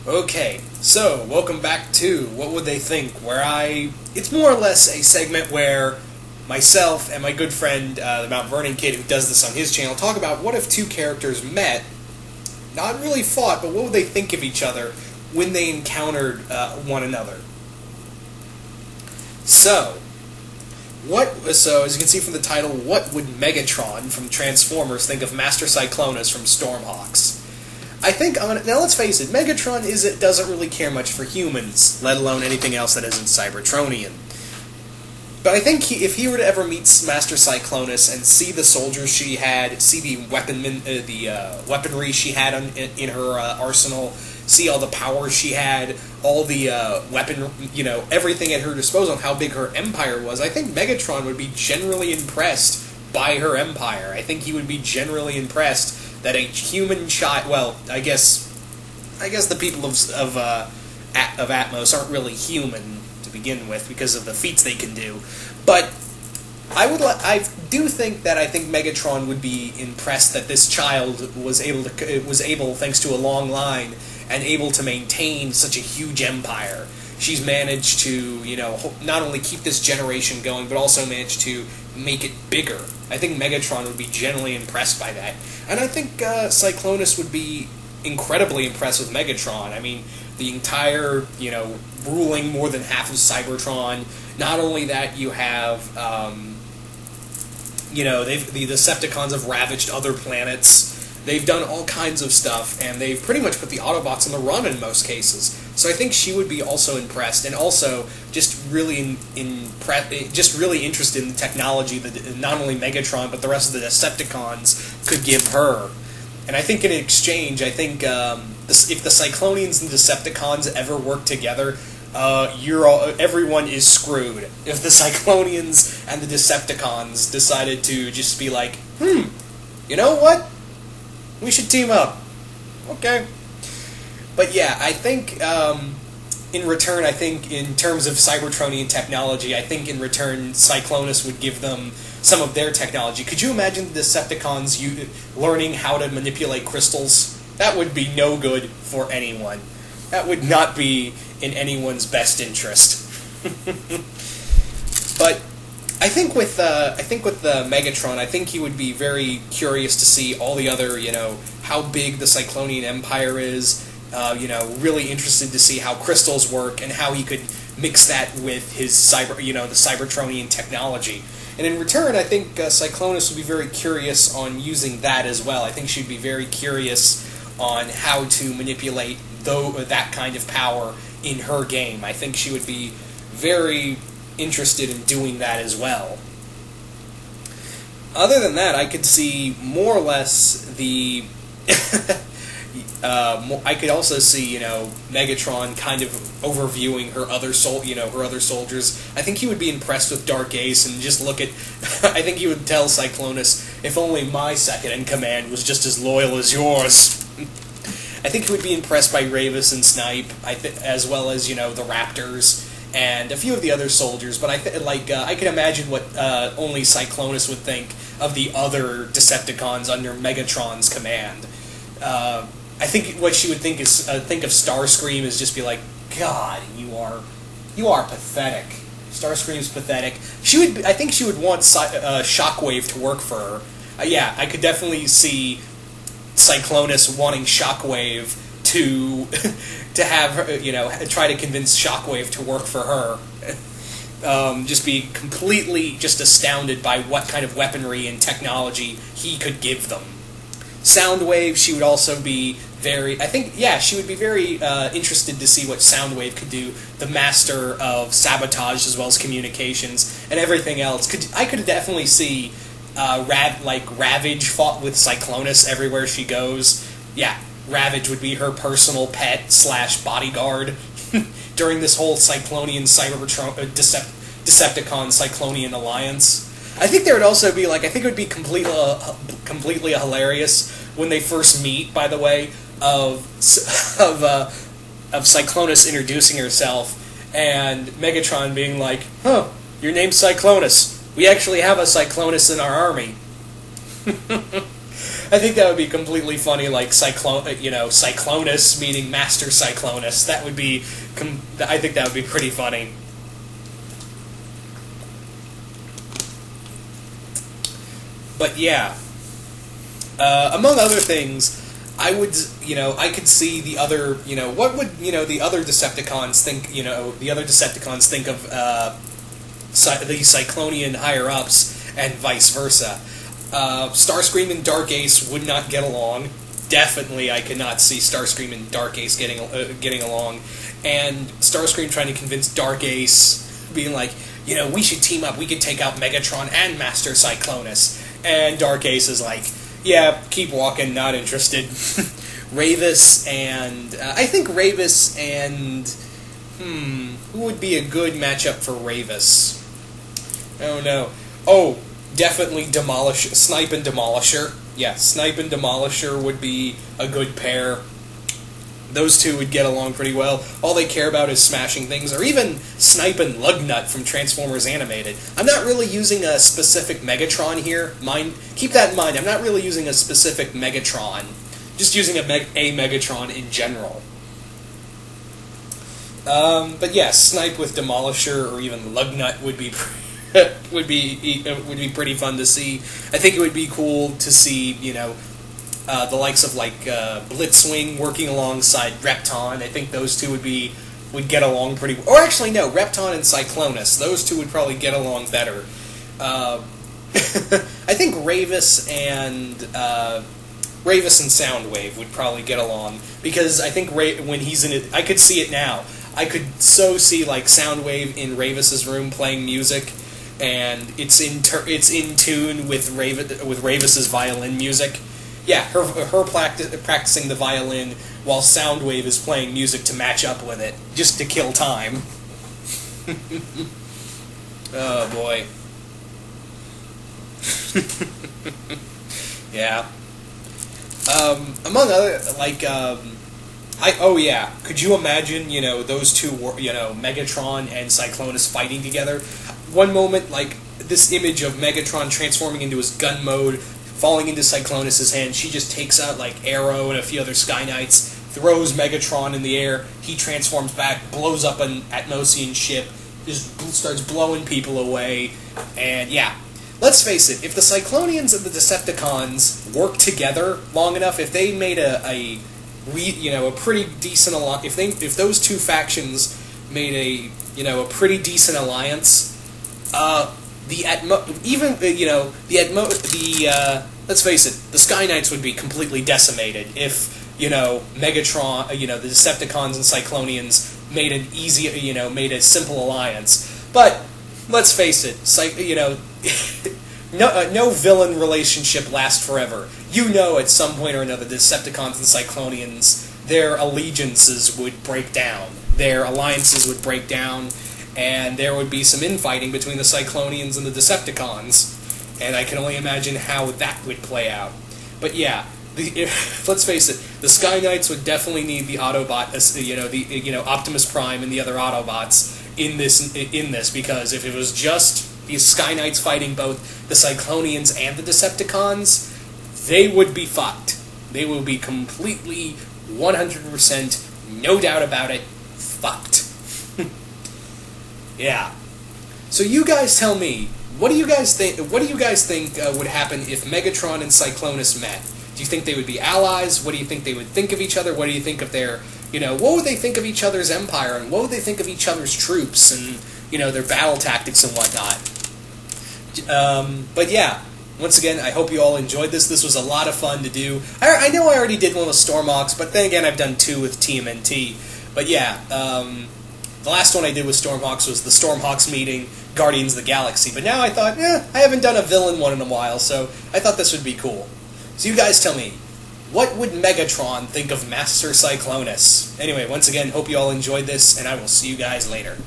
Okay, so welcome back to What Would They Think, it's more or less a segment where myself and my good friend, the Mount Vernon kid who does this on his channel, talk about what if two characters met, not really fought, but what would they think of each other when they encountered one another. So as you can see from the title, what would Megatron from Transformers think of Master Cyclonis from Stormhawks? I think, now let's face it, Megatron doesn't really care much for humans, let alone anything else that isn't Cybertronian. But I think if he were to ever meet Master Cyclonis and see the soldiers she had, see the weaponry she had in her arsenal, see all the power she had, all the everything at her disposal, and how big her empire was, I think Megatron would be generally impressed by her empire. I think he would be generally impressed that a human child. Well, I guess the people of Atmos aren't really human to begin with because of the feats they can do, but I do think Megatron would be impressed that this child was able, thanks to a long line, and able to maintain such a huge empire. She's managed to, not only keep this generation going, but also managed to make it bigger. I think Megatron would be generally impressed by that. And I think Cyclonis would be incredibly impressed with Megatron. I mean, the entire, ruling more than half of Cybertron. Not only that, you have, the Decepticons have ravaged other planets. They've done all kinds of stuff, and they've pretty much put the Autobots on the run in most cases. So I think she would be also impressed, and also just really really interested in the technology that not only Megatron but the rest of the Decepticons could give her. And I think in exchange, if the Cyclonians and Decepticons ever work together, everyone is screwed. If the Cyclonians and the Decepticons decided to just be like, you know what? We should team up. Okay. But yeah, I think in return, in terms of Cybertronian technology, I think in return Cyclonis would give them some of their technology. Could you imagine the Decepticons learning how to manipulate crystals? That would be no good for anyone. That would not be in anyone's best interest. But I think with Megatron, I think he would be very curious to see all the other, how big the Cyclonian Empire is. Really interested to see how crystals work and how he could mix that with his the Cybertronian technology. And in return, I think Cyclonis would be very curious on using that as well. I think she'd be very curious on how to manipulate that kind of power in her game. I think she would be very interested in doing that as well. Other than that, I could see more or less the I could also see, Megatron kind of overviewing her other soldiers. I think he would be impressed with Dark Ace and just look at. I think he would tell Cyclonis, "If only my second in command was just as loyal as yours." I think he would be impressed by Ravis and Snipe, as well as the Raptors and a few of the other soldiers. But I could imagine what only Cyclonis would think of the other Decepticons under Megatron's command. I think what she would think of Starscream is just be like, God, you are pathetic. Starscream's pathetic. I think she would want Shockwave to work for her. Yeah, I could definitely see Cyclonis wanting Shockwave to have her, try to convince Shockwave to work for her. Just be completely astounded by what kind of weaponry and technology he could give them. Soundwave, she would also be she would be very interested to see what Soundwave could do, the master of sabotage as well as communications and everything else. I could definitely see Ravage fought with Cyclonis everywhere she goes. Yeah, Ravage would be her personal pet / bodyguard during this whole Cyclonian Decepticon Cyclonian alliance. I think there would also be I think it would be completely hilarious when they first meet. By the way, of Cyclonis introducing herself and Megatron being like, "Huh, your name's Cyclonis. We actually have a Cyclonis in our army." I think that would be completely funny, like Cyclonis meaning Master Cyclonis. That would be, I think that would be pretty funny. But yeah, among other things, I would, I could see the other, what would, the other Decepticons think, the other Decepticons think of the Cyclonian higher-ups, and vice versa. Starscream and Dark Ace would not get along. Definitely, I could not see Starscream and Dark Ace getting along. And Starscream trying to convince Dark Ace, being like, we should team up. We could take out Megatron and Master Cyclonis. And Dark Ace is like, yeah, keep walking, not interested. Ravis and... I think Ravis and... who would be a good matchup for Ravis? Oh, no. Oh, definitely Snipe and Demolisher. Yeah, Snipe and Demolisher would be a good pair. Those two would get along pretty well. All they care about is smashing things, or even Snipe and Lugnut from Transformers Animated. I'm not really using a specific Megatron here. Keep that in mind. I'm not really using a specific Megatron. Just using a Megatron in general. But yeah, Snipe with Demolisher or even Lugnut would be would be pretty fun to see. I think it would be cool to see, the likes of like Blitzwing working alongside Repton. I think those two would get along pretty well. Or actually, no, Repton and Cyclonis. Those two would probably get along better. I think Ravis and Soundwave would probably get along, because I think when he's in it, I could see it now. I could so see like Soundwave in Ravis's room playing music, and it's in tune with Ravis's violin music. Yeah, her practicing the violin while Soundwave is playing music to match up with it, just to kill time. Oh boy. Yeah. Among other, like, could you imagine, those two, Megatron and Cyclonis fighting together? One moment, like, this image of Megatron transforming into his gun mode, falling into Cyclonis' hand, she just takes out, like, Arrow and a few other Sky Knights, throws Megatron in the air, he transforms back, blows up an Atmosian ship, just starts blowing people away, and yeah. Let's face it, if the Cyclonians and the Decepticons worked together long enough, if they made a pretty decent alliance, if those two factions made a pretty decent alliance, let's face it, the Sky Knights would be completely decimated if Megatron, the Decepticons and Cyclonians made made a simple alliance. But let's face it, no villain relationship lasts forever. At some point or another, the Decepticons and Cyclonians, their allegiances would break down, their alliances would break down, and there would be some infighting between the Cyclonians and the Decepticons, and I can only imagine how that would play out. But yeah, let's face it, the Sky Knights would definitely need the Autobot, Optimus Prime and the other Autobots in this, because if it was just these Sky Knights fighting both the Cyclonians and the Decepticons, they would be fucked. They will be completely, 100%, no doubt about it, fucked. Yeah. So you guys tell me, what do you guys think would happen if Megatron and Cyclonis met? Do you think they would be allies? What do you think they would think of each other? What do you think of their, what would they think of each other's empire, and what would they think of each other's troops, and, their battle tactics and whatnot? But yeah, once again, I hope you all enjoyed this. This was a lot of fun to do. I know I already did one with Stormhawks, but then again, I've done two with TMNT. But yeah, the last one I did with Stormhawks was the Stormhawks meeting Guardians of the Galaxy. But now I thought, I haven't done a villain one in a while, so I thought this would be cool. So you guys tell me, what would Megatron think of Master Cyclonis? Anyway, once again, hope you all enjoyed this, and I will see you guys later.